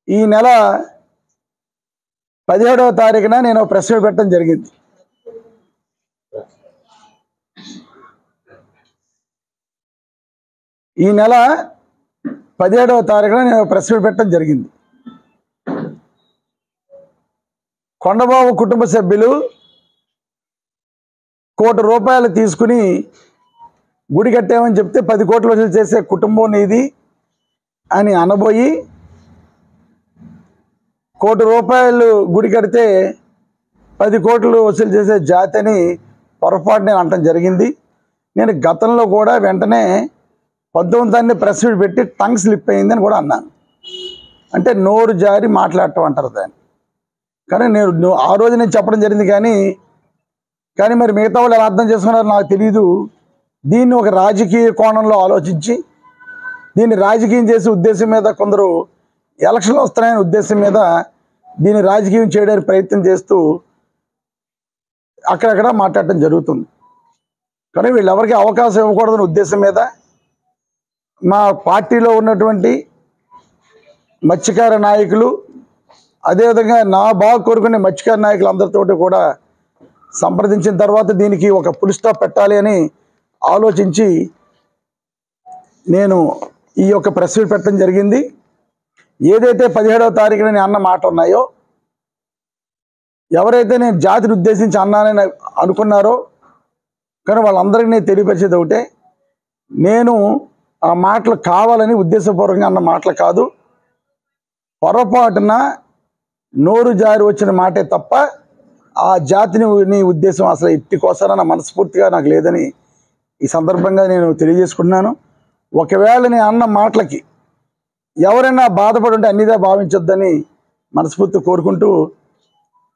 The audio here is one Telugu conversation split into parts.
ఈ నెల 17వ తారీఖున నేను ప్రెస్ మీట్ పెట్టడం జరిగింది. ఈ నెల 17వ తారీఖున నేను ప్రెస్ మీట్ పెట్టడం జరిగింది. కొండబాబు కుటుంబ సభ్యులు ₹1 కోటి తీసుకుని గుడి కట్టామని చెప్తే 10 కోట్లు వసూలు చేసే కుటుంబం నీది అని అనబోయి ₹1 కోటి గుడి కడితే 10 కోట్లు వసూలు చేసే జాతి అని పొరపాటు నేను అనటం జరిగింది. నేను గతంలో కూడా వెంటనే 19 ప్రెస్ మీట్ పెట్టి టంగ్ స్లిప్ అయిందని కూడా అన్నాను. అంటే నోరు జారి మాట్లాడటం అంటారు దాన్ని. కానీ నేను ఆ రోజు నేను చెప్పడం జరిగింది. కానీ మరి మిగతా వాళ్ళు ఎలా అర్థం చేసుకున్నారో నాకు తెలియదు. దీన్ని ఒక రాజకీయ కోణంలో ఆలోచించి దీన్ని రాజకీయం చేసే ఉద్దేశం మీద కొందరు ఎలక్షన్లు వస్తున్నాయనే ఉద్దేశం మీద దీన్ని రాజకీయం చేయడానికి ప్రయత్నం చేస్తూ అక్కడక్కడ మాట్లాడటం జరుగుతుంది. కానీ వీళ్ళెవరికి అవకాశం ఇవ్వకూడదనే ఉద్దేశం మీద మా పార్టీలో ఉన్నటువంటి మత్స్యకార నాయకులు, అదేవిధంగా నా బాగా కోరుకునే మత్స్యకార నాయకులు అందరితోటి కూడా సంప్రదించిన తర్వాత దీనికి ఒక ఫుల్ స్టాప్ పెట్టాలి అని ఆలోచించి నేను ఈ యొక్క ప్రెస్ మీట్ పెట్టడం జరిగింది. ఏదైతే 17వ తారీఖున నేను అన్న మాట ఉన్నాయో, ఎవరైతే నేను జాతిని ఉద్దేశించి అన్నానని అనుకున్నారో కానీ వాళ్ళందరికీ నేను తెలియపరిచేది ఒకటే, నేను ఆ మాటలు కావాలని ఉద్దేశపూర్వకంగా అన్న మాటలు కాదు. పొరపాటున నోరు జారి వచ్చిన మాటే తప్ప ఆ జాతిని నీ ఉద్దేశం అసలు ఎట్టి కోసాన నా మనస్ఫూర్తిగా నాకు లేదని ఈ సందర్భంగా నేను తెలియజేసుకుంటున్నాను. ఒకవేళ నేను అన్న మాటలకి ఎవరైనా బాధపడి ఉంటే అన్నిదా భావించొద్దని మనస్ఫూర్తి కోరుకుంటూ,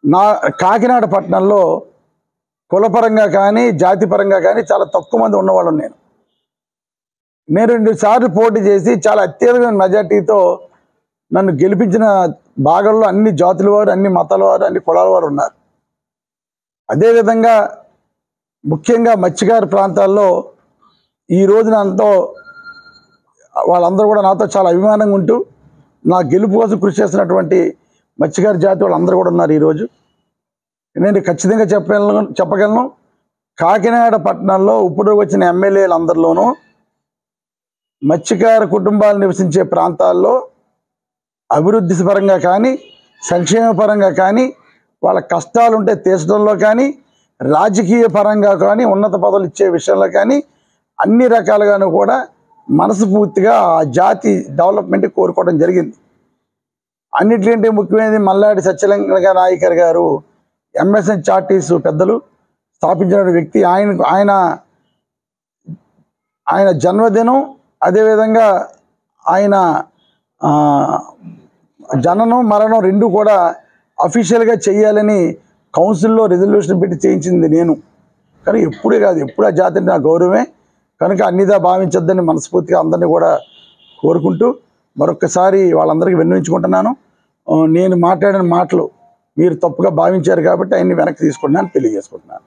నా కాకినాడ పట్టణంలో కులపరంగా కానీ జాతిపరంగా కానీ చాలా తక్కువ మంది ఉన్నవాళ్ళు. నేను 2 సార్లు పోటీ చేసి చాలా అత్యధికమైన మెజార్టీతో నన్ను గెలిపించిన భాగంలో అన్ని జాతుల వారు, అన్ని మతాల వారు, అన్ని కులాల వారు ఉన్నారు. అదేవిధంగా ముఖ్యంగా మత్స్యకార ప్రాంతాల్లో ఈ రోజు నాతో వాళ్ళందరూ కూడా నాతో చాలా అభిమానంగా ఉంటూ నా గెలుపు కోసం కృషి చేస్తున్నటువంటి మత్స్యకార జాతి వాళ్ళందరూ కూడా ఉన్నారు. ఈరోజు నేను ఖచ్చితంగా చెప్పగలను, కాకినాడ పట్టణంలో ఇప్పుడు వచ్చిన ఎమ్మెల్యేలందరిలోనూ మత్స్యకార కుటుంబాలు నివసించే ప్రాంతాల్లో అభివృద్ధి పరంగా కానీ, సంక్షేమ పరంగా కానీ, వాళ్ళ కష్టాలుంటే తీర్చడంలో కానీ, రాజకీయ పరంగా కానీ, ఉన్నత పదవులు ఇచ్చే విషయంలో కానీ అన్ని రకాలుగాను కూడా మనస్ఫూర్తిగా ఆ జాతి డెవలప్మెంట్ కోరుకోవడం జరిగింది. అన్నిటికంటే ముఖ్యమైనది మల్లాడి సత్యలింగ నాయకర్ గారు ఎంఎస్ఎన్ చార్టీస్ పెద్దలు స్థాపించిన వ్యక్తి. ఆయన జన్మదినం, అదేవిధంగా ఆయన జననం మరణం 2 కూడా అఫీషియల్గా చేయాలని కౌన్సిల్లో రెజల్యూషన్ పెట్టి చేయించింది నేను. కానీ ఎప్పుడే కాదు, ఎప్పుడు ఆ జాతి నా గౌరవమే. కనుక అన్నిదా భావించొద్దని మనస్ఫూర్తిగా అందరినీ కూడా కోరుకుంటూ మరొకసారి వాళ్ళందరికీ విన్నవించుకుంటున్నాను. నేను మాట్లాడిన మాటలు మీరు తప్పుగా భావించారు కాబట్టి ఆయన్ని వెనక్కి తీసుకుంటున్నాను తెలియజేసుకుంటున్నాను.